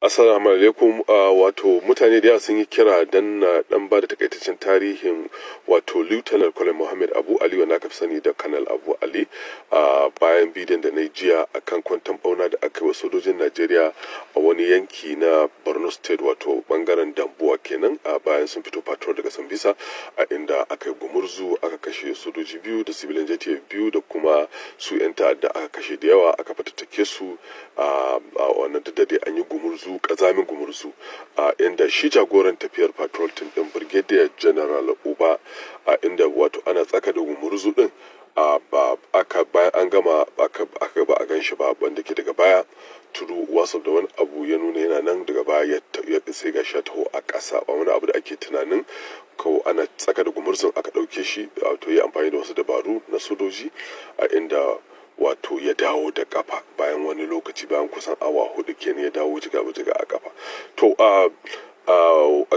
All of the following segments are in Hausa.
Assalamu alaikum. Wato mutane da yawa sun yi kira dan na dan ba da takaitaccen tarihin wato Lieutenant Colonel Muhammad Abu Ali wanda aka fi sani da Colonel Abu Ali bayan bidiyon da na jiya akan kwanton bauna da aka yi wa sojojin Najeriya a wani yanki na Borno State wato bangaren Dambuwa kenan bayan sun fito patrol daga Sambisa a inda aka yi gumurzu aka kashe sojoji biyu da civilian JTF biyu da kuma su 'yan ta'adda aka kashe da yawa aka fatattake su a wannan da dai an yi gumurzu kazamin gumurzu inda shi jagoran tafiyar patrol din Brigadier General Uba inda wato ana tsaka da gumurzu din bayan an gama aka ba a gan shi ba wanda ke daga baya turu wasu da wani abu ya nuna yana nan daga baya ya sai ga shi taho a ƙasa ba wani abu da ake tunanin ko ana tsaka da gumurzun aka ɗauke shi wato ya amfani da wasu dabaru na sojoji inda wato ya dawo da kafa bayan wani lokaci bayan kusan awa 4 kenan ya dawo jiga a kafa to a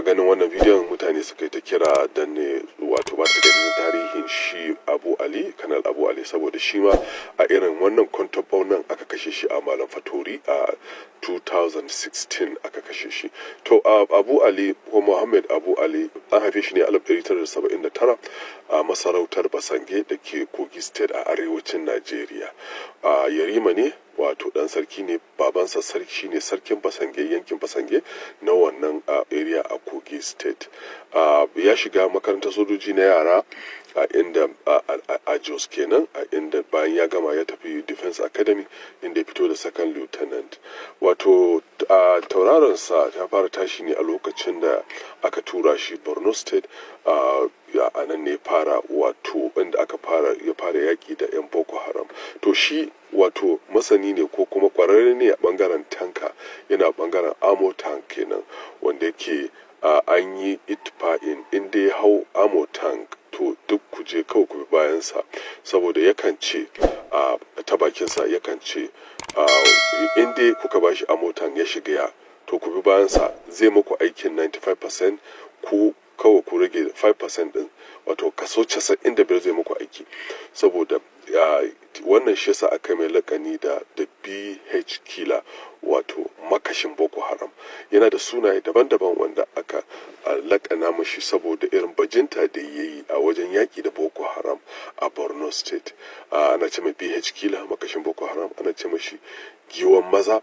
ganin wannan bidiyon mutane suka yi ta kira dan ne wato ba da tarihin shi Abu Ali Kanal Abu Ali saboda shi ma a irin wannan kwantabau nan aka kashe shi a Malam Fatori a 2016 aka kashe shi to Abu Ali ko Muhammad Abu Ali an haife shi ne a 1979 a masarautar Basange da ke Kogi State a arewacin Najeriya yarima ne wato dan sarki ne babansa sarki ne sarkin Basange yankin Basange na wannan area a Kogi State ya shiga makarantar sojoji na yara a inda a Jos kenan a inda bayan ya gama ya tafi Defense Academy inda ya fito da second lieutenant wato tauraronsa ya fara tashi ne a lokacin da aka tura shi Borno State a nan ne fara wato inda ya fara yaki da 'yan Boko Haram to shi wato masani ne ko kuma kwararre ne a bangaren tanka yana bangaren ammo tank kenan wanda yake an yi itfa'in inda ya hau ammo tank to duk kuje kawai ku bi bayansa saboda yakan ce ta bakinsa yakan ce inda kuka bashi ammo tank ya shiga ya to ku bi bayansa zai muku aikin 95% ku kawai ku rage 5% din wato kaso 95 zai muku aiki saboda wannan shi yasa aka mai lakani da BH killer wato makashin Boko Haram yana da sunaye daban-daban wanda aka lakana mashi saboda irin bajinta da yayi a wajen yaki da Boko Haram a Borno State ana ce mai BH killer makashin Boko Haram ana ce mashi giwan maza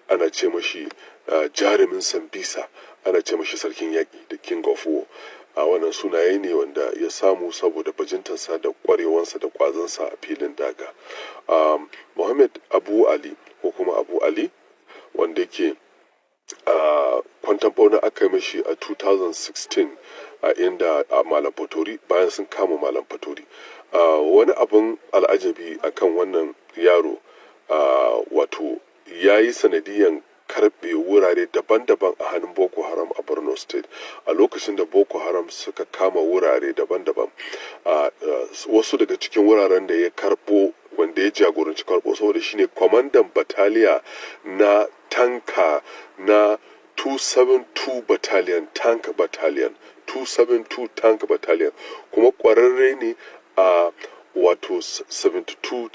ana ce mashi jarumin Sambisa ana ce mashi sarkin yaki da King of War wannan sunaye ne wanda ya samu saboda bajintansa da kwarewansa da kwazansa a filin daga Muhammad Abu Ali ko kuma Abu Ali wanda yake kwantan bauna aka yi mashi a 2016 inda Malam Fatori bayan sun kama Malam Fatori wani abin al'ajabi akan wannan yaro wato ya yi sanadiyan karbe wurare daban-daban a hannun Boko Haram a Borno State a lokacin da Boko Haram suka kama wurare daban-daban wasu daga cikin wuraren da ya karbo wanda ya jagoranci karbo saboda shine kwamandan bataliya na tanka na 272 battalion tank battalion 272 tank battalion kuma kwararre ne a wato 72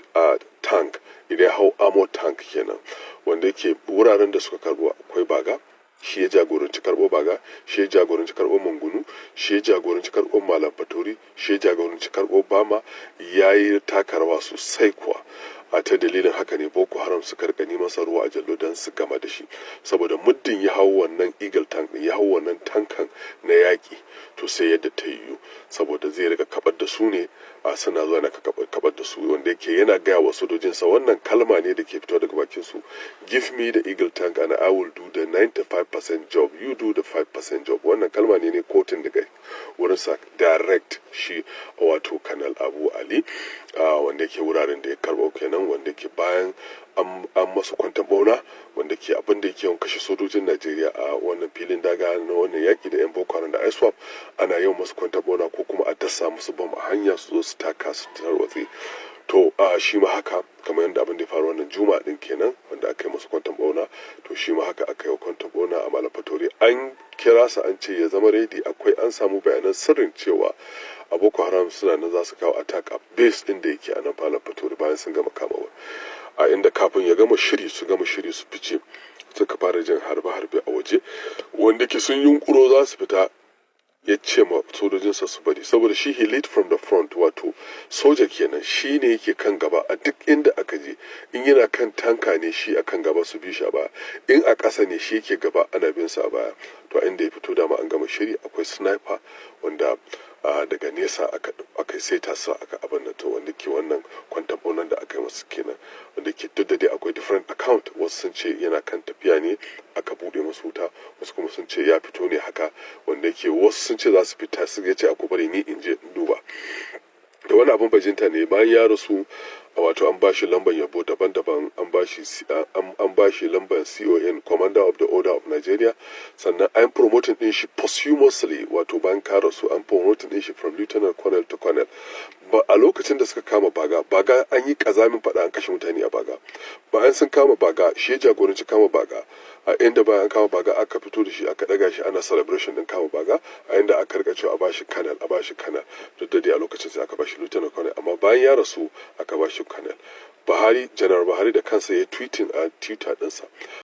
tank idan ya hau ammo tank kenan wanda yake wuraren da suka karbo akwai Baga shi ya jagoranci karbo Baga shi ya jagoranci karbo Mangunu shi ya jagoranci karbo Malam Fatori shi ya jagoranci karbo Bama yayi taka rawa sosai kuwa ta dalilin haka ne Boko Haram suka rika neman sa ruwa a jallo don su gama da shi saboda muddin ya hau wannan Eagle tank ya hau wannan tankan na yaki to sai yadda ta yiwu saboda zai rika kabar da su ne suna zuwa na kabar da su wanda yake yana gaya wa sojojinsa wannan kalma ne da ke fito daga bakin su give me the Eagle tank and I will do the 95% job you do the 5% job wannan kalma ne kotun daga wurin sa direct shi wato Kanal Abu Ali wanda yake wuraren da ya karbo kenan wanda ke bayan an masa kwantan bauna wanda ke abin da yake yawan kashe sojojin Najeriya a wannan filin daga na wannan yaki da 'yan Boko Haram da ISWAP ana yawan masu kwantan bauna ko kuma a dasa musu bam a hanya su zo su taka su tarwatse to shi ma haka kamar yadda abin da ya faru wannan juma'a din kenan wanda aka yi masu kwantan bauna to shi ma haka aka yi kwantan bauna a Malam Fatori an kira sa an ce ya zama ready akwai an samu bayanan sirrin cewa a Boko Haram suna nan za su kawo attack a base din da yake a nan Malam Fatori bayan sun gama kamawa a inda kafin ya gama shiri su fice suka fara jin harbe-harbe a waje wanda ke sun yunkuro za su fita, ya ce ma sojojinsa su bari, saboda shi he lead from the front, wato soja kenan, shi ne yake kan gaba a duk inda aka je. In yana kan tanka ne shi a kan gaba, su bi shi a baya. In a ƙasa ne shi yake gaba, ana bin sa a baya. To a inda ya fito dama an gama shiri, akwai sniper wanda daga nesa aka saita su aka abin nan, to wanda ke wannan kwantabonan da aka yi masu kenan, wanda ke duk da dai akwai different account. Wasu sun ce yana kan tafiya ne aka bude masu wuta, wasu kuma sun ce ya fito ne haka, wanda ke wasu sun ce za su fita, su ya ce a bari ni in je in duba. Da wani abin bajinta ne, bayan ya rasu wato an bashi lambar yabo daban-daban, an bashi lambar CON, Commander of the Order of Nigeria, sannan an promoting din shi posthumously, wato bayan ka rasu an promoting din shi from lieutenant colonel to colonel. Ba a lokacin da suka kama baga an yi kazamin fada, an kashe mutane a baga. Bayan sun kama baga, shi jagoranci kama baga, a inda bayan kama baga aka fito da shi aka daga shi ana celebration din kama baga, a inda aka rika cewa a bashi colonel, duk da dai a lokacin sai aka bashi lieutenant colonel, amma bayan ya rasu aka bashi colonel. General Buhari da kansa ya tweeting a Twitter ɗinsa